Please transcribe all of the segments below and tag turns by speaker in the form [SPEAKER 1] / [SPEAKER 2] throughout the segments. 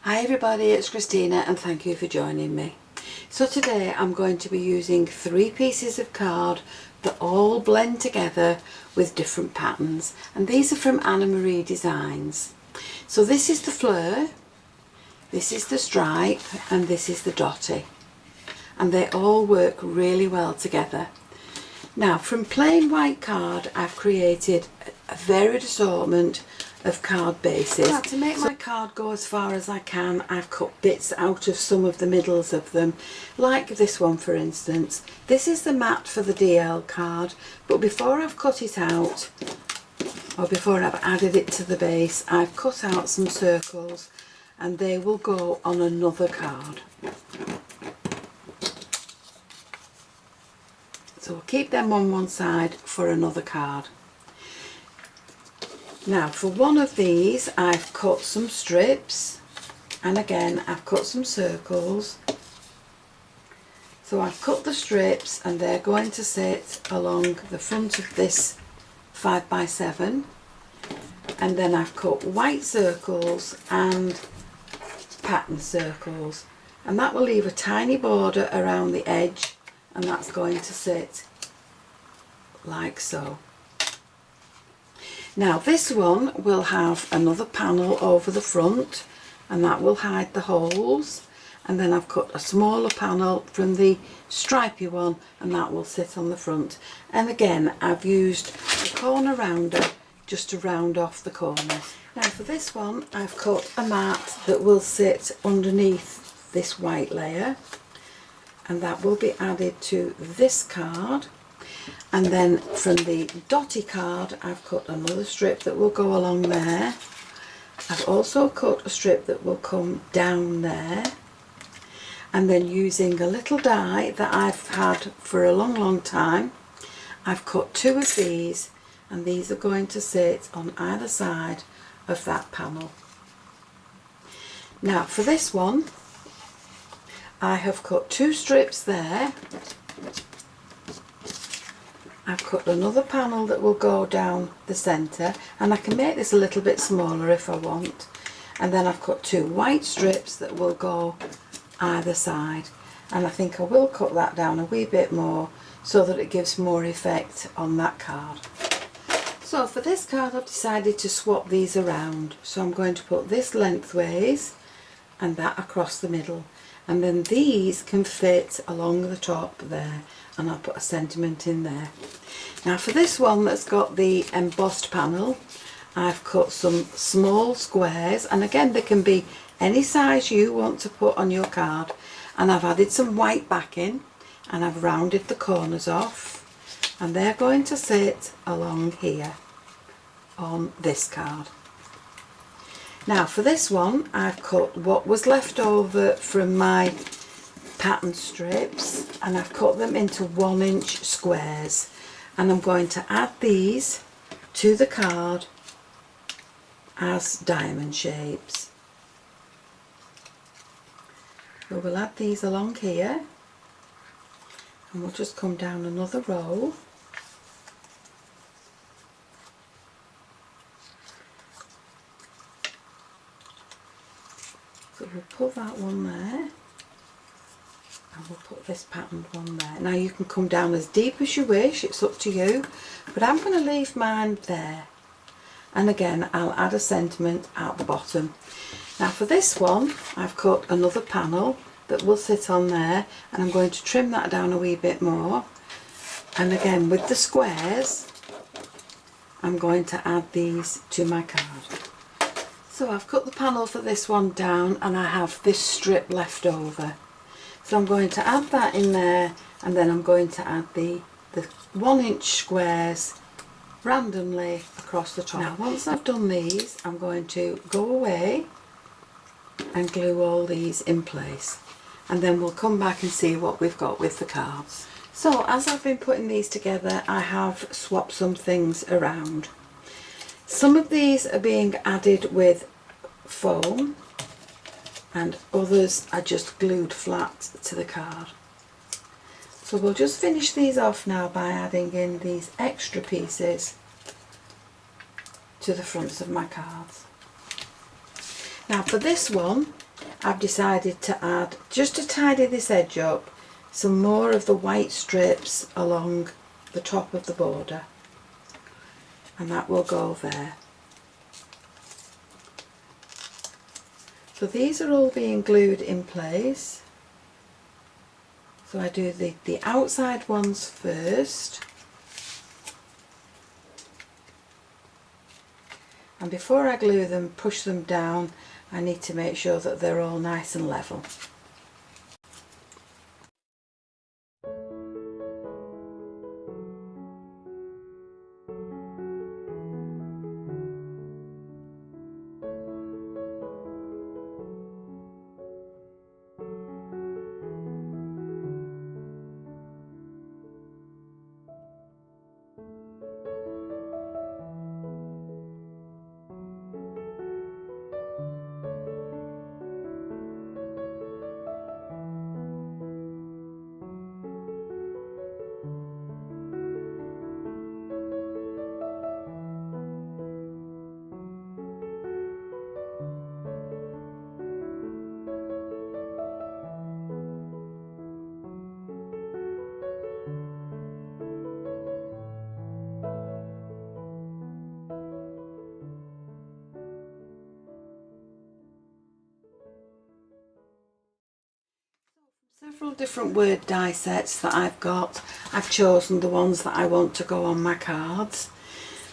[SPEAKER 1] Hi everybody, it's Christina and thank you for joining me. So today I'm going to be using 3 pieces of card that all blend together with different patterns, and these are from Anna Marie Designs. So this is the Fleur, this is the Stripe and this is the Dottie, and they all work really well together. Now from plain white card I've created a varied assortment of card bases. Now, to make my card go as far as I can, I've cut bits out of some of the middles of them, like this one for instance. This is the mat for the DL card, but before I've cut it out, or before I've added it to the base, I've cut out some circles and they will go on another card. So we'll keep them on one side for another card. Now for one of these I've cut some strips, and again I've cut some circles. So I've cut the strips and they're going to sit along the front of this 5x7, and then I've cut white circles and pattern circles, and that will leave a tiny border around the edge, and that's going to sit like so. Now this one will have another panel over the front and that will hide the holes, and then I've cut a smaller panel from the stripy one and that will sit on the front, and again I've used a corner rounder just to round off the corners. Now for this one I've cut a mat that will sit underneath this white layer, and that will be added to this card. And then from the Dottie card I've cut another strip that will go along there. I've also cut a strip that will come down there, and then using a little die that I've had for a long time, I've cut 2 of these, and these are going to sit on either side of that panel. Now for this one I have cut 2 strips there. I've cut another panel that will go down the centre, and I can make this a little bit smaller if I want, and then I've cut 2 white strips that will go either side, and I think I will cut that down a wee bit more so that it gives more effect on that card. So for this card I've decided to swap these around, so I'm going to put this lengthways and that across the middle, and then these can fit along the top there, and I'll put a sentiment in there. Now for this one that's got the embossed panel, I've cut some small squares, and again they can be any size you want to put on your card, and I've added some white backing and I've rounded the corners off, and they're going to sit along here on this card. Now for this one I've cut what was left over from my pattern strips, and I've cut them into 1-inch squares, and I'm going to add these to the card as diamond shapes. So we'll add these along here, and we'll just come down another row. So we'll put that one there, and we'll put this patterned one there. Now you can come down as deep as you wish, it's up to you, but I'm going to leave mine there, and again I'll add a sentiment at the bottom. Now for this one I've cut another panel that will sit on there, and I'm going to trim that down a wee bit more, and again with the squares I'm going to add these to my card. So I've cut the panel for this one down, and I have this strip left over. So I'm going to add that in there, and then I'm going to add the 1-inch squares randomly across the top. Now once I've done these I'm going to go away and glue all these in place, and then we'll come back and see what we've got with the cards. So as I've been putting these together I have swapped some things around. Some of these are being added with foam, and others are just glued flat to the card. So we'll just finish these off now by adding in these extra pieces to the fronts of my cards. Now for this one I've decided to add, just to tidy this edge up, some more of the white strips along the top of the border, and that will go there. So these are all being glued in place. So I do the outside ones first, and before I glue them, push them down, I need to make sure that they're all nice and level. Several different word die sets that I've got. I've chosen the ones that I want to go on my cards.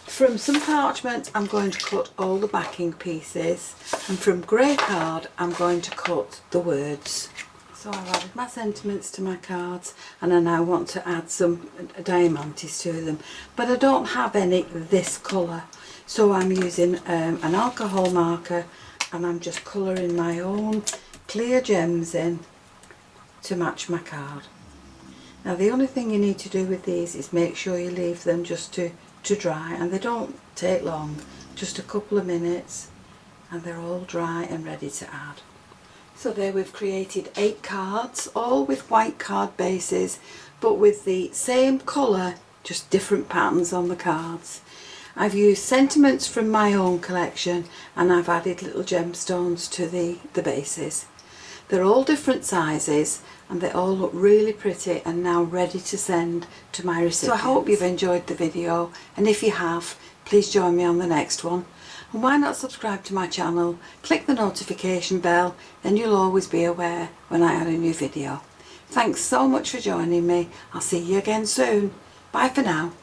[SPEAKER 1] From some parchment I'm going to cut all the backing pieces, and from grey card I'm going to cut the words. So I've added my sentiments to my cards, and I now want to add some diamantes to them, but I don't have any this colour, so I'm using an alcohol marker, and I'm just colouring my own clear gems in to match my card. Now the only thing you need to do with these is make sure you leave them just to dry, and they don't take long, just a couple of minutes, and they're all dry and ready to add. So there we've created 8 cards, all with white card bases, but with the same colour, just different patterns on the cards. I've used sentiments from my own collection, and I've added little gemstones to the bases. They're all different sizes, and they all look really pretty and now ready to send to my recipients. So I hope you've enjoyed the video, and if you have, please join me on the next one. And why not subscribe to my channel, click the notification bell, then you'll always be aware when I add a new video. Thanks so much for joining me. I'll see you again soon. Bye for now.